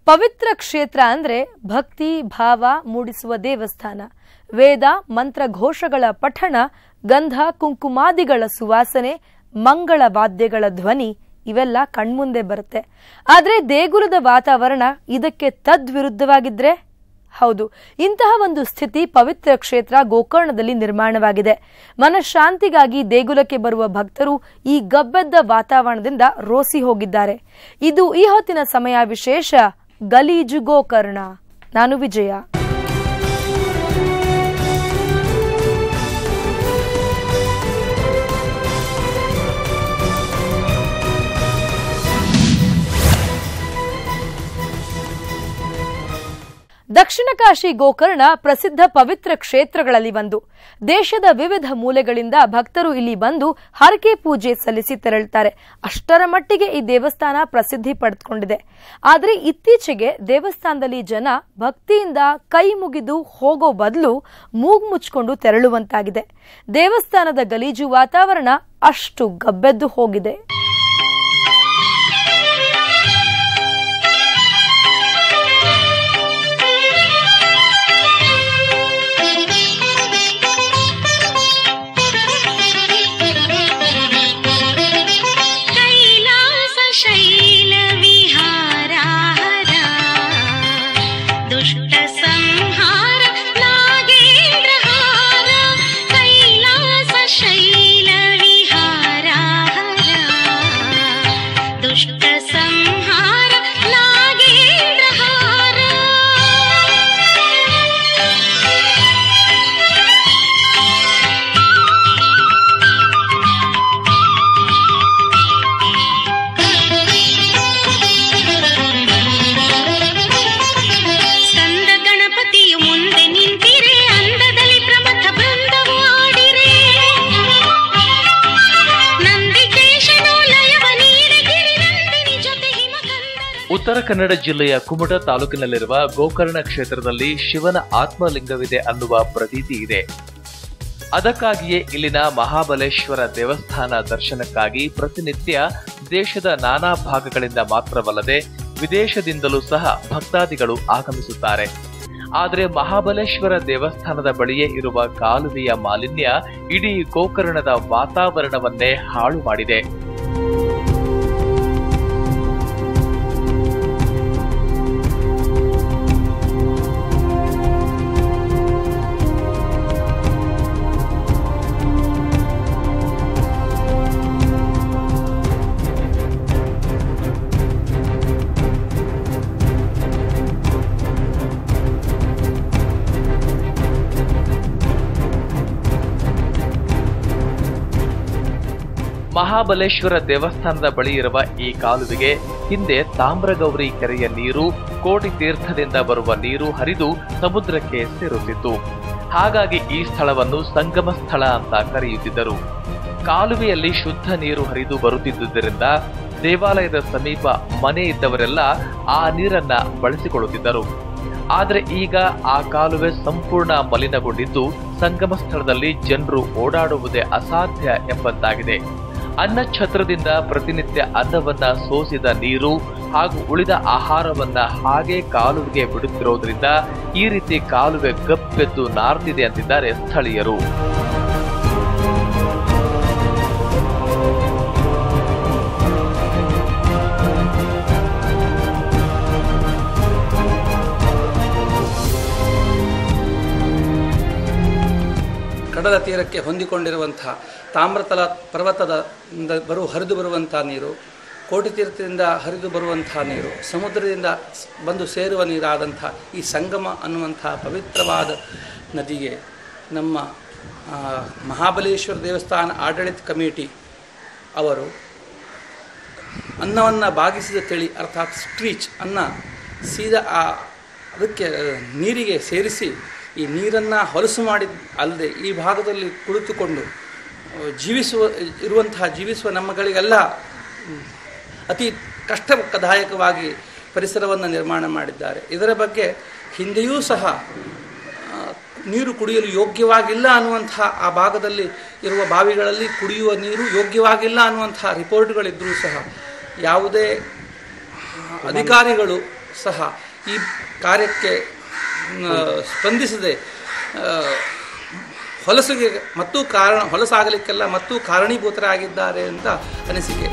ಪವಿತ್ರ ಕ್ಷೇತ್ರ ಅಂದ್ರೆ ಭಕ್ತಿ ಭಾವ ಮೂಡಿಸುವ ದೇವಸ್ಥಾನ. ವೇದ ಮಂತ್ರ ಘೋಷಗಳ ಪಠಣ, ಗಂಧ ಕುಂಕುಮಾದಿಗಳ ಸುವಾಸನೆ, ಮಂಗಳ ವಾದ್ಯಗಳ ಧ್ವನಿ ಇವೆಲ್ಲ ಕಣ್ಮುಂದೆ ಬರುತ್ತೆ. ಆದ್ರೆ ದೇಗುಲದ ವಾತಾವರಣ ಇದಕ್ಕೆ ತದ್ವಿರುದ್ಧವಾಗಿದ್ರೆ? ಹೌದು, ಇಂತಹ ಒಂದು ಸ್ಥಿತಿ ಪವಿತ್ರ ಕ್ಷೇತ್ರ ಗೋಕರ್ಣದಲ್ಲಿ ನಿರ್ಮಾಣವಾಗಿದೆ. ಮನಃಶಾಂತಿಗಾಗಿ ದೇಗುಲಕ್ಕೆ ಬರುವ ಭಕ್ತರು ಈ ಗಬ್ಬೆದ್ದ ವಾತಾವರಣದಿಂದ ರೋಸಿ ಹೋಗಿದ್ದಾರೆ. ಇದು ಈ ಹೊತ್ತಿನ ಸಮಯ ವಿಶೇಷ ಗಲೀಜು ಗೋಕರ್ಣ. ನಾನು ವಿಜಯ. ದಕ್ಷಿಣ ಕಾಶಿ ಗೋಕರ್ಣ ಪ್ರಸಿದ್ಧ ಪವಿತ್ರ ಕ್ಷೇತ್ರಗಳಲ್ಲಿ ಒಂದು. ದೇಶದ ವಿವಿಧ ಮೂಲೆಗಳಿಂದ ಭಕ್ತರು ಇಲ್ಲಿ ಬಂದು ಹರಕೆ ಪೂಜೆ ಸಲ್ಲಿಸಿ ತೆರಳುತ್ತಾರೆ. ಅಷ್ಟರ ಮಟ್ಟಿಗೆ ಈ ದೇವಸ್ಥಾನ ಪ್ರಸಿದ್ಧಿ ಪಡೆದುಕೊಂಡಿದೆ. ಆದರೆ ಇತ್ತೀಚೆಗೆ ದೇವಸ್ಥಾನದಲ್ಲಿ ಜನ ಭಕ್ತಿಯಿಂದ ಕೈ ಮುಗಿದು ಹೋಗೋ ಬದಲು ಮೂಗು ಮುಚ್ಚಿಕೊಂಡು ತೆರಳುವಂತಾಗಿದೆ. ದೇವಸ್ಥಾನದ ಗಲೀಜು ವಾತಾವರಣ ಅಷ್ಟು ಗಬ್ಬೆದ್ದು ಹೋಗಿದೆ. ಉತ್ತರ ಕನ್ನಡ ಜಿಲ್ಲೆಯ ಕುಮಟಾ ತಾಲೂಕಿನಲ್ಲಿರುವ ಗೋಕರ್ಣ ಕ್ಷೇತ್ರದಲ್ಲಿ ಶಿವನ ಆತ್ಮಲಿಂಗವಿದೆ ಅನ್ನುವ ಪ್ರತೀತಿ ಇದೆ. ಅದಕ್ಕಾಗಿಯೇ ಇಲ್ಲಿನ ಮಹಾಬಲೇಶ್ವರ ದೇವಸ್ಥಾನ ದರ್ಶನಕ್ಕಾಗಿ ಪ್ರತಿನಿತ್ಯ ದೇಶದ ನಾನಾ ಭಾಗಗಳಿಂದ ಮಾತ್ರವಲ್ಲದೆ ವಿದೇಶದಿಂದಲೂ ಸಹ ಭಕ್ತಾದಿಗಳು ಆಗಮಿಸುತ್ತಾರೆ. ಆದರೆ ಮಹಾಬಲೇಶ್ವರ ದೇವಸ್ಥಾನದ ಬಳಿಯೇ ಇರುವ ಕಾಲುವೆಯ ಮಾಲಿನ್ಯ ಇಡೀ ಗೋಕರ್ಣದ ವಾತಾವರಣವನ್ನೇ ಹಾಳು ಮಾಡಿದೆ. ಮಹಾಬಲೇಶ್ವರ ದೇವಸ್ಥಾನದ ಬಳಿ ಇರುವ ಈ ಕಾಲುವೆಗೆ ಹಿಂದೆ ತಾಮ್ರಗೌರಿ ಕೆರೆಯ ನೀರು, ಕೋಟಿ ತೀರ್ಥದಿಂದ ಬರುವ ನೀರು ಹರಿದು ಸಮುದ್ರಕ್ಕೆ ಸೇರುತ್ತಿತ್ತು. ಹಾಗಾಗಿ ಈ ಸ್ಥಳವನ್ನು ಸಂಗಮ ಸ್ಥಳ ಅಂತ ಕರೆಯುತ್ತಿದ್ದರು. ಕಾಲುವೆಯಲ್ಲಿ ಶುದ್ಧ ನೀರು ಹರಿದು ಬರುತ್ತಿದ್ದುದರಿಂದ ದೇವಾಲಯದ ಸಮೀಪ ಮನೆ ಇದ್ದವರೆಲ್ಲ ಆ ನೀರನ್ನ ಬಳಸಿಕೊಳ್ಳುತ್ತಿದ್ದರು. ಆದರೆ ಈಗ ಆ ಕಾಲುವೆ ಸಂಪೂರ್ಣ ಮಲಿನಗೊಂಡಿದ್ದು ಸಂಗಮ ಸ್ಥಳದಲ್ಲಿ ಜನರು ಓಡಾಡುವುದೇ ಅಸಾಧ್ಯ ಎಂಬಂತಾಗಿದೆ. ಅನ್ನಛತ್ರದಿಂದ ಪ್ರತಿನಿತ್ಯ ಅನ್ನವನ್ನ ಸೋಸಿದ ನೀರು ಹಾಗೂ ಉಳಿದ ಆಹಾರವನ್ನ ಹಾಗೆ ಕಾಲುವೆಗೆ ಬಿಡುತ್ತಿರೋದ್ರಿಂದ ಈ ರೀತಿ ಕಾಲುವೆ ಗಬ್ಬೆದ್ದು ನಾರ್ತಿದೆ ಅಂತಿದ್ದಾರೆ ಸ್ಥಳೀಯರು. ಕಡಲ ತೀರಕ್ಕೆ ಹೊಂದಿಕೊಂಡಿರುವಂತಹ ತಾಮ್ರತಲ ಪರ್ವತದ ಹರಿದು ಬರುವಂತಹ ನೀರು, ಕೋಟಿ ತೀರ್ಥದಿಂದ ಹರಿದು ಬರುವಂತಹ ನೀರು, ಸಮುದ್ರದಿಂದ ಬಂದು ಸೇರುವ ನೀರಾದಂಥ ಈ ಸಂಗಮ ಅನ್ನುವಂಥ ಪವಿತ್ರವಾದ ನದಿಗೆ ನಮ್ಮ ಮಹಾಬಲೇಶ್ವರ ದೇವಸ್ಥಾನ ಆಡಳಿತ ಕಮಿಟಿ ಅವರು ಅನ್ನವನ್ನು ಬಾಗಿಸಿದ ತಳಿ ಅರ್ಥಾತ್ ಸ್ಟ್ರೀಚ್ ಅನ್ನ ಸೀದಾ ಅದಕ್ಕೆ ನೀರಿಗೆ ಸೇರಿಸಿ ಈ ನೀರನ್ನು ಹೊಲಸು ಮಾಡಿ ಅಲ್ಲದೆ ಈ ಭಾಗದಲ್ಲಿ ಕುಳಿತುಕೊಂಡು ಜೀವಿಸುವ ನಮ್ಮಗಳಿಗೆಲ್ಲ ಅತಿ ಕಷ್ಟದಾಯಕವಾಗಿ ಪರಿಸರವನ್ನು ನಿರ್ಮಾಣ ಮಾಡಿದ್ದಾರೆ. ಇದರ ಬಗ್ಗೆ ಹಿಂದೆಯೂ ಸಹ ನೀರು ಕುಡಿಯಲು ಯೋಗ್ಯವಾಗಿಲ್ಲ ಅನ್ನುವಂಥ ಆ ಭಾಗದಲ್ಲಿ ಇರುವ ಬಾವಿಗಳಲ್ಲಿ ಕುಡಿಯುವ ನೀರು ಯೋಗ್ಯವಾಗಿಲ್ಲ ಅನ್ನುವಂಥ ರಿಪೋರ್ಟ್ಗಳಿದ್ದರೂ ಸಹ ಯಾವುದೇ ಅಧಿಕಾರಿಗಳು ಸಹ ಈ ಕಾರ್ಯಕ್ಕೆ ಸ್ಪಂದಿಸದೆ ಹೊಲಸಿಗೆ ಮತ್ತು ಹೊಲಸಾಗಲಿಕ್ಕೆಲ್ಲ ಮತ್ತು ಕಾರಣೀಭೂತರಾಗಿದ್ದಾರೆ ಅಂತ ಅನಿಸಿಕೆ.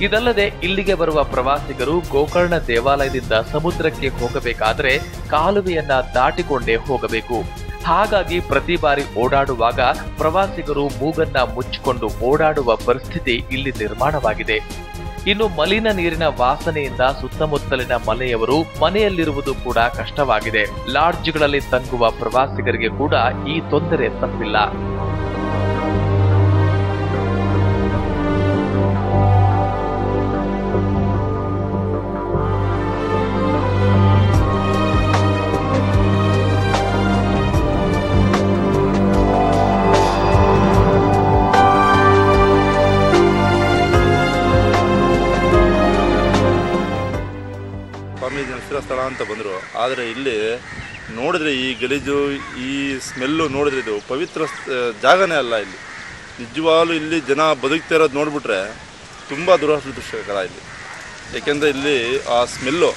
ಇದಲ್ಲದೆ ಇಲ್ಲಿಗೆ ಬರುವ ಪ್ರವಾಸಿಗರು ಗೋಕರ್ಣ ದೇವಾಲಯದಿಂದ ಸಮುದ್ರಕ್ಕೆ ಹೋಗಬೇಕಾದರೆ ಕಾಲುವೆಯನ್ನ ದಾಟಿಕೊಂಡೇ ಹೋಗಬೇಕು. ಹಾಗಾಗಿ ಪ್ರತಿ ಬಾರಿ ಓಡಾಡುವಾಗ ಪ್ರವಾಸಿಗರು ಮೂಗನ್ನ ಮುಚ್ಚಿಕೊಂಡು ಓಡಾಡುವ ಪರಿಸ್ಥಿತಿ ಇಲ್ಲಿ ನಿರ್ಮಾಣವಾಗಿದೆ. ಇನ್ನು ಮಲಿನ ನೀರಿನ ವಾಸನೆಯಿಂದ ಸುತ್ತಮುತ್ತಲಿನ ಮನೆಯವರು ಮನೆಯಲ್ಲಿರುವುದು ಕೂಡ ಕಷ್ಟವಾಗಿದೆ. ಲಾಡ್ಜ್ಗಳಲ್ಲಿ ತಂಗುವ ಪ್ರವಾಸಿಗರಿಗೆ ಕೂಡ ಈ ತೊಂದರೆ ತಪ್ಪಿಲ್ಲ. ಸ್ಥಳ ಅಂತ ಬಂದರು, ಆದರೆ ಇಲ್ಲಿ ನೋಡಿದ್ರೆ ಈ ಗಲೀಜು, ಈ ಸ್ಮೆಲ್ಲು ನೋಡಿದ್ರೆ ಇದು ಪವಿತ್ರ ಜಾಗನೇ ಅಲ್ಲ. ಇಲ್ಲಿ ನಿಜವಾಗ್ಲೂ ಇಲ್ಲಿ ಜನ ಬದುಕ್ತಾ ಇರೋದು ನೋಡಿಬಿಟ್ರೆ ತುಂಬ ದುರದೃಷ್ಟಕರ ಇಲ್ಲಿ. ಏಕೆಂದರೆ ಇಲ್ಲಿ ಆ ಸ್ಮೆಲ್ಲು,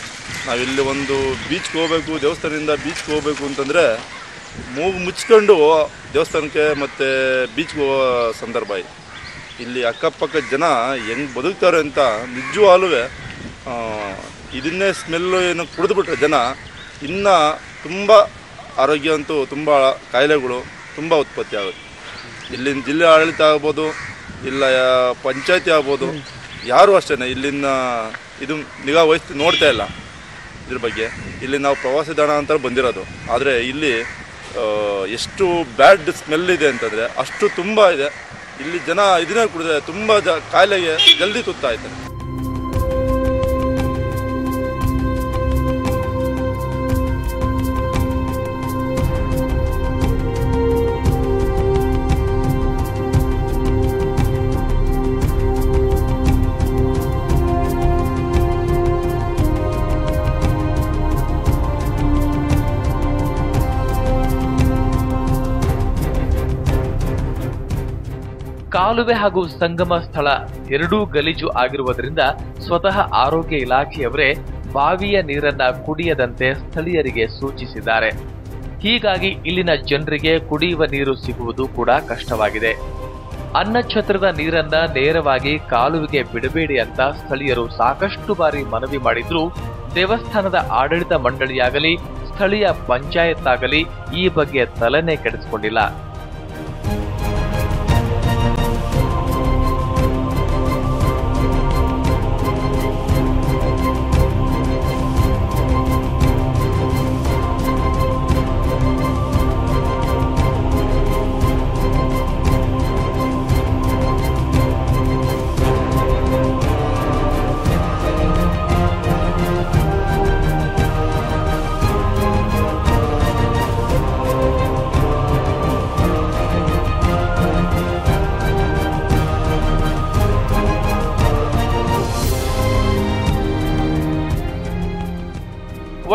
ನಾವಿಲ್ಲಿ ಒಂದು ಬೀಚ್ಗೆ ಹೋಗಬೇಕು, ದೇವಸ್ಥಾನದಿಂದ ಬೀಚ್ಗೆ ಹೋಗಬೇಕು ಅಂತಂದರೆ ಮೂಗು ಮುಚ್ಕೊಂಡು ದೇವಸ್ಥಾನಕ್ಕೆ ಮತ್ತು ಬೀಚ್ಗೆ ಹೋಗೋ ಸಂದರ್ಭ ಇದೆ. ಇಲ್ಲಿ ಅಕ್ಕಪಕ್ಕ ಜನ ಹೆಂಗೆ ಬದುಕ್ತಾರೆ ಅಂತ ನಿಜವಾಗ್ಲೂ ಇದನ್ನೇ ಸ್ಮೆಲ್ಲು ಏನು ಕುಡಿದ್ಬಿಟ್ರೆ ಜನ ಇನ್ನು ತುಂಬ ಆರೋಗ್ಯ ಅಂತೂ ತುಂಬ ಕಾಯಿಲೆಗಳು ತುಂಬ ಉತ್ಪತ್ತಿ ಆಗುತ್ತೆ. ಇಲ್ಲಿನ ಜಿಲ್ಲೆ ಆಡಳಿತ ಆಗ್ಬೋದು, ಇಲ್ಲ ಪಂಚಾಯತಿ ಆಗ್ಬೋದು, ಯಾರೂ ಅಷ್ಟೇ ಇಲ್ಲಿನ ಇದು ನಿಗಾ ವಹಿಸಿ ನೋಡ್ತಾ ಇಲ್ಲ ಇದ್ರ ಬಗ್ಗೆ. ಇಲ್ಲಿ ನಾವು ಪ್ರವಾಸಿ ತಾಣ ಅಂತ ಬಂದಿರೋದು, ಆದರೆ ಇಲ್ಲಿ ಎಷ್ಟು ಬ್ಯಾಡ್ ಸ್ಮೆಲ್ ಇದೆ ಅಂತಂದರೆ ಅಷ್ಟು ತುಂಬ ಇದೆ. ಇಲ್ಲಿ ಜನ ಇದನ್ನೇ ಕುಡಿದ್ರೆ ತುಂಬ ಕಾಯಿಲೆಗೆ ಜಲ್ದಿ ತುತ್ತಾಯ್ತಾರೆ. ಕಾಲುವೆ ಹಾಗೂ ಸಂಗಮ ಸ್ಥಳ ಎರಡೂ ಗಲೀಜು ಆಗಿರುವುದರಿಂದ ಸ್ವತಃ ಆರೋಗ್ಯ ಇಲಾಖೆಯವರೇ ಬಾವಿಯ ನೀರನ್ನ ಕುಡಿಯದಂತೆ ಸ್ಥಳೀಯರಿಗೆ ಸೂಚಿಸಿದ್ದಾರೆ. ಹೀಗಾಗಿ ಇಲ್ಲಿನ ಜನರಿಗೆ ಕುಡಿಯುವ ನೀರು ಸಿಗುವುದು ಕೂಡ ಕಷ್ಟವಾಗಿದೆ. ಅನ್ನಛತ್ರದ ನೀರನ್ನ ನೇರವಾಗಿ ಕಾಲುವೆಗೆ ಬಿಡಬೇಡಿ ಅಂತ ಸ್ಥಳೀಯರು ಸಾಕಷ್ಟು ಬಾರಿ ಮನವಿ ಮಾಡಿದ್ರೂ ದೇವಸ್ಥಾನದ ಆಡಳಿತ ಮಂಡಳಿಯಾಗಲಿ ಸ್ಥಳೀಯ ಪಂಚಾಯತ್ ಆಗಲಿ ಈ ಬಗ್ಗೆ ತಲೆನೇ ಕೆಡಿಸಿಕೊಂಡಿಲ್ಲ.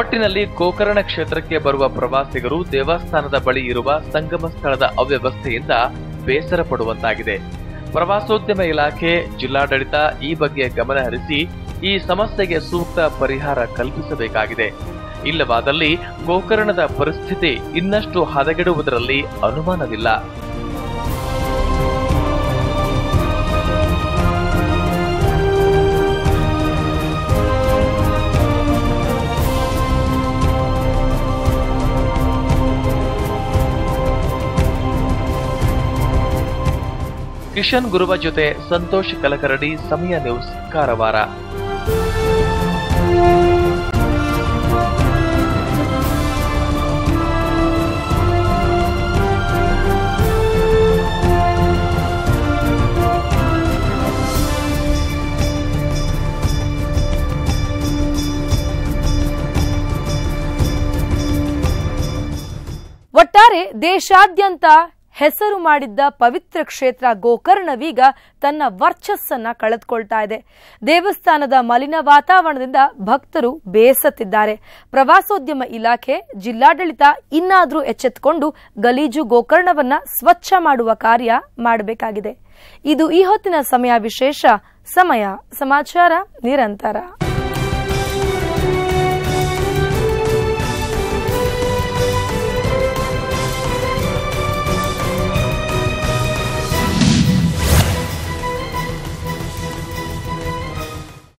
ಒಟ್ಟಿನಲ್ಲಿ ಗೋಕರ್ಣ ಕ್ಷೇತ್ರಕ್ಕೆ ಬರುವ ಪ್ರವಾಸಿಗರು ದೇವಸ್ಥಾನದ ಬಳಿ ಇರುವ ಸಂಗಮ ಸ್ಥಳದ ಅವ್ಯವಸ್ಥೆಯಿಂದ ಬೇಸರ ಪಡುವಂತಾಗಿದೆ. ಪ್ರವಾಸೋದ್ಯಮ ಇಲಾಖೆ, ಜಿಲ್ಲಾಡಳಿತ ಈ ಬಗ್ಗೆ ಗಮನ ಹರಿಸಿ ಈ ಸಮಸ್ಯೆಗೆ ಸೂಕ್ತ ಪರಿಹಾರ ಕಲ್ಪಿಸಬೇಕಾಗಿದೆ. ಇಲ್ಲವಾದಲ್ಲಿ ಗೋಕರ್ಣದ ಪರಿಸ್ಥಿತಿ ಇನ್ನಷ್ಟು ಹದಗೆಡುವುದರಲ್ಲಿ ಅನುಮಾನವಿಲ್ಲ. ಕಿಶನ್ ಗುರುವ ಜೊತೆ ಸಂತೋಷ್ ಕಲಕರಡಿ, ಸಮಯ ನ್ಯೂಸ್, ಕಾರವಾರ. ಒಟ್ಟಾರೆ ದೇಶಾದ್ಯಂತ ಹೆಸರು ಮಾಡಿದ್ದ ಪವಿತ್ರ ಕ್ಷೇತ್ರ ಗೋಕರ್ಣವೀಗ ತನ್ನ ವರ್ಚಸ್ಸನ್ನ ಕಳೆದುಕೊಳ್ತಾ ಇದೆ. ದೇವಸ್ಥಾನದ ಮಲಿನ ವಾತಾವರಣದಿಂದ ಭಕ್ತರು ಬೇಸತ್ತಿದ್ದಾರೆ. ಪ್ರವಾಸೋದ್ಯಮ ಇಲಾಖೆ, ಜಿಲ್ಲಾಡಳಿತ ಇನ್ನಾದರೂ ಎಚ್ಚೆತ್ತುಕೊಂಡು ಗಲೀಜು ಗೋಕರ್ಣವನ್ನ ಸ್ವಚ್ಛ ಮಾಡುವ ಕಾರ್ಯ ಮಾಡಬೇಕಾಗಿದೆ. ಇದು ಈ ಹೊತ್ತಿನ ಸಮಯ ವಿಶೇಷ. ಸಮಯ ಸಮಾಚಾರ ನಿರಂತರ.